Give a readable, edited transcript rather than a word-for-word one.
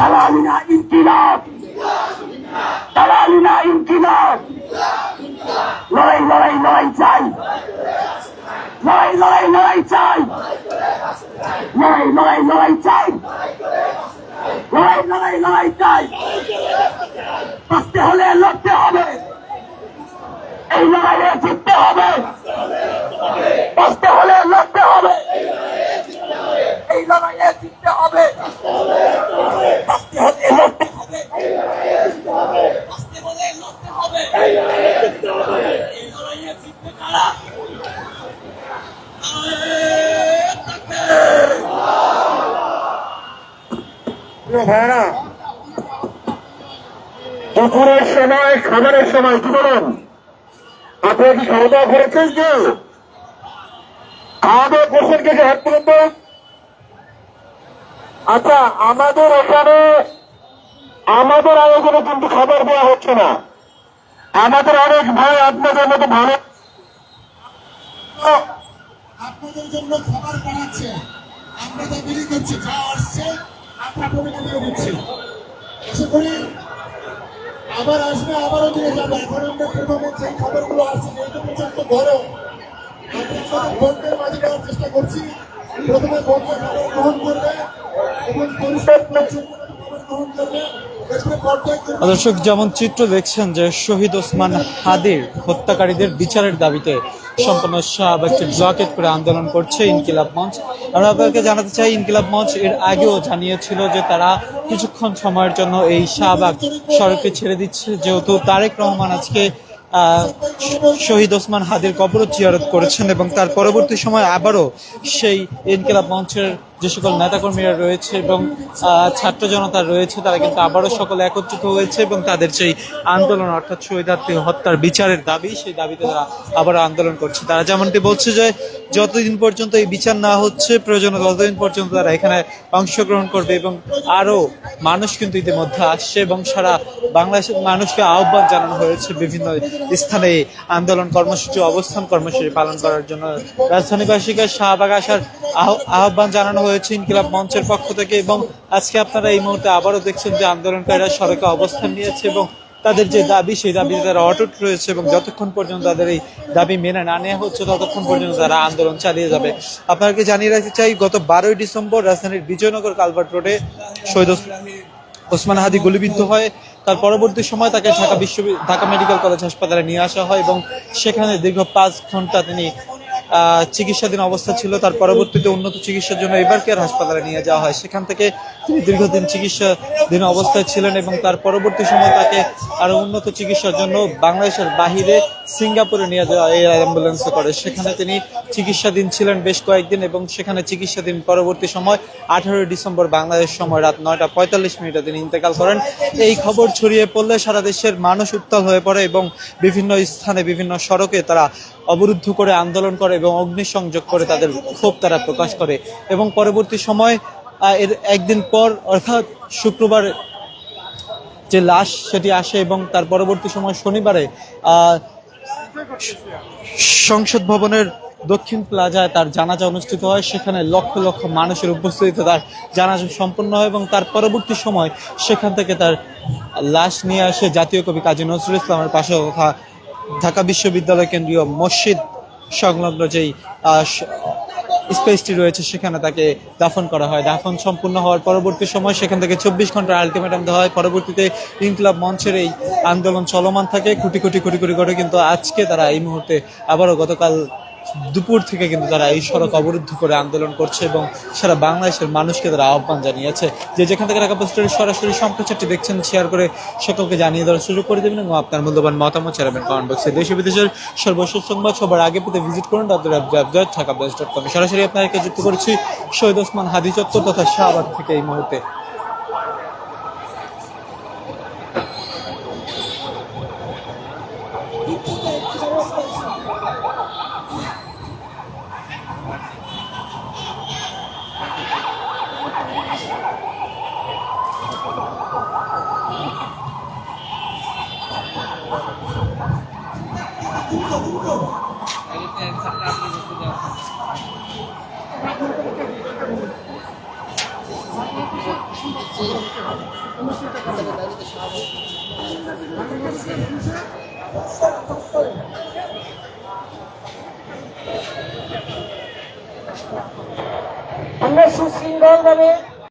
দালালিনা ইনকিলাব, দালালিনা ইনকিলাব। লড়াই লড়াই লড়াই চাই, লড়াই লড়াই লড়াই চাই, লড়াই লড়াই লড়াই চাই, লড়াই লড়াই লড়াই চাই। বাঁচতে হলে লড়তে হবে, এই লড়াইয়ে জিততে হবে। বাঁচতে হলে লড়তে হবে, এই লড়াইয়ে জিততে হবে। বাঁচতে হলে লড়তে হবে, বাঁচতে হলে লড়তে হবে। এই লড়াইয়ে জিতবে কারা? ভাইরা, দুপুরের সময় খাবারের সময় কি বলেন? আপনারা কি খাওয়া দাওয়া করেছেন? কেউ খাওয়া দাওয়া করছেন? কে হাত তুলেন তো। আচ্ছা, আমাদের এখানে আমাদের আয়োজনে কিন্তু খাবার দেওয়া হচ্ছে না। আমাদের অনেক ভাই আপনাদের মতো ভালো আপনাদের জন্য খাবার বানাচ্ছে, আমরা তা বিলি করছি। যা আসছে আমরা পরিণত করে দিচ্ছি। আশা করি আবার আসবে, আবারও দিয়ে যাবে। এখন আমরা প্রথমে যে খাবারগুলো আসছে যেহেতু পর্যন্ত গরম, আমরা বন্ধের মাঝে দেওয়ার চেষ্টা করছি। প্রথমে বন্ধের খাবার গ্রহণ করবে এবং পরিষ্কার পরিচ্ছন্ন খাবার গ্রহণ করবে। দর্শক, যেমন চিত্র দেখছেন যে শহীদ ওসমান হাদির হত্যাকারীদের বিচারের দাবিতে সম্পূর্ণ শাহবাগকে ব্লকেট করে আন্দোলন করছে ইনকিলাব মঞ্চ। আমরা আপনাদেরকে জানাতে চাই, ইনকিলাব মঞ্চ এর আগেও জানিয়েছিল যে তারা কিছুক্ষণ সময়ের জন্য এই শাহবাগ সড়কে ছেড়ে দিচ্ছে, যেহেতু তারেক রহমান আজকে শহীদ ওসমান হাদির কবর জিয়ারত করেছেন এবং তার পরবর্তী সময় আবারও সেই ইনকিলাব মঞ্চের যে সকল নেতাকর্মীরা রয়েছে এবং ছাত্র জনতা রয়েছে তারা কিন্তু আবারও সকলে একত্রিত হয়েছে এবং তাদের সেই আন্দোলন অর্থাৎ শহীদার্থী হত্যার বিচারের দাবি, সেই দাবিতে তারা আবারও আন্দোলন করছে। তারা যেমনটি বলছে যে যতদিন পর্যন্ত এই বিচার না হচ্ছে প্রয়োজন ততদিন পর্যন্ত তারা এখানে অংশগ্রহণ করবে এবং আরও মানুষ কিন্তু ইতিমধ্যে আসছে এবং সারা বাংলাদেশের মানুষকে আহ্বান জানানো হয়েছে বিভিন্ন স্থানে আন্দোলন কর্মসূচি, অবস্থান কর্মসূচি পালন করার জন্য। রাজধানীবাসীকে শাহবাগ আসার আহ্বান জানানো হয়েছে ইনকিলাব মঞ্চের পক্ষ থেকে এবং আজকে আপনারা এই মুহূর্তে আবারও দেখছেন যে আন্দোলনকারীরা সড়কে অবস্থান নিয়েছে এবং তাদের যে দাবি সেই দাবিতে তারা অটুট রয়েছে এবং যতক্ষণ পর্যন্ত তাদের এই দাবি মেনে না নেওয়া হচ্ছে ততক্ষণ পর্যন্ত তারা আন্দোলন চালিয়ে যাবে। আপনাকে জানিয়ে রাখতে চাই, গত 12ই ডিসেম্বর রাজধানীর বিজয়নগর কালভার্ট রোডে শহীদ ওসমান হাদি গুলিবিদ্ধ হয়। তার পরবর্তী সময় তাকে ঢাকা মেডিকেল কলেজ হাসপাতালে নিয়ে আসা হয় এবং সেখানে দীর্ঘ 5 ঘন্টা তিনি চিকিৎসাধীন অবস্থা ছিল। তার পরবর্তীতে উন্নত চিকিৎসার জন্য এবার কেয়ার হাসপাতালে নিয়ে যাওয়া হয়। সেখান থেকে তিনি দীর্ঘদিন চিকিৎসাধীন অবস্থায় ছিলেন এবং তার পরবর্তী সময় তাকে আরো উন্নত চিকিৎসার জন্য বাংলাদেশের বাহিরে সিঙ্গাপুরে নিয়ে যাওয়া এই অ্যাম্বুলেন্সে করে। সেখানে তিনি চিকিৎসাধীন ছিলেন বেশ কয়েকদিন এবং সেখানে চিকিৎসাধীন পরবর্তী সময় 18 ডিসেম্বর বাংলাদেশ সময় রাত 9:45 তিনি ইন্তেকাল করেন। এই খবর ছড়িয়ে পড়লে সারা দেশের মানুষ উত্তাল হয়ে পড়ে এবং বিভিন্ন স্থানে বিভিন্ন সড়কে তারা অবরুদ্ধ করে আন্দোলন করে এবং অগ্নিসংযোগ করে তাদের ক্ষোভ তারা প্রকাশ করে এবং পরবর্তী সময় এর একদিন পর অর্থাৎ শুক্রবার যে লাশ সেটি আসে এবং তার পরবর্তী সময় শনিবারে সংসদ ভবনের দক্ষিণ প্লাজায় তার জানাজা অনুষ্ঠিত হয়। সেখানে লক্ষ লক্ষ মানুষের উপস্থিতিতে তার জানাজা সম্পন্ন হয় এবং তার পরবর্তী সময় সেখান থেকে তার লাশ নিয়ে আসে জাতীয় কবি কাজী নজরুল ইসলামের পাশে তথা ঢাকা বিশ্ববিদ্যালয় কেন্দ্রীয় মসজিদ সংলগ্ন যেই স্পেসটি রয়েছে সেখানে তাকে দাফন করা হয়। দাফন সম্পূর্ণ হওয়ার পরবর্তী সময় সেখান থেকে 24 ঘন্টার আলটিমেটাম দেওয়া হয়। পরবর্তীতে ইনকিলাব মঞ্চের এই আন্দোলন চলমান থাকে কোটি কোটি কোটি কোটি করে, কিন্তু আজকে তারা এই মুহূর্তে আবারও গতকাল দুপুর থেকে কিন্তু তারা এই সড়ক অবরুদ্ধ করে আন্দোলন করছে এবং সারা বাংলাদেশের মানুষকে তারা আহ্বান জানিয়েছে যে যেখান থেকে ঢাকা পোস্টের সরাসরি সম্প্রচারটি দেখছেন শেয়ার করে সকলকে জানিয়ে দেওয়ার সুযোগ করে দেবেন এবং আপনার মূল্যবান মতামত জানাবেন কমেন্ট বক্সে। দেশ বিদেশের সর্বশেষ সংবাদ সবার আগে পেতে ভিজিট করুন www.dhakabuzz.com। সরাসরি আপনাদেরকে যুক্ত করেছি শহীদ ওসমান হাদি চত্বর তথা শাহবাগ থেকে এই মুহূর্তে। আমরা সুশৃঙ্খলভাবে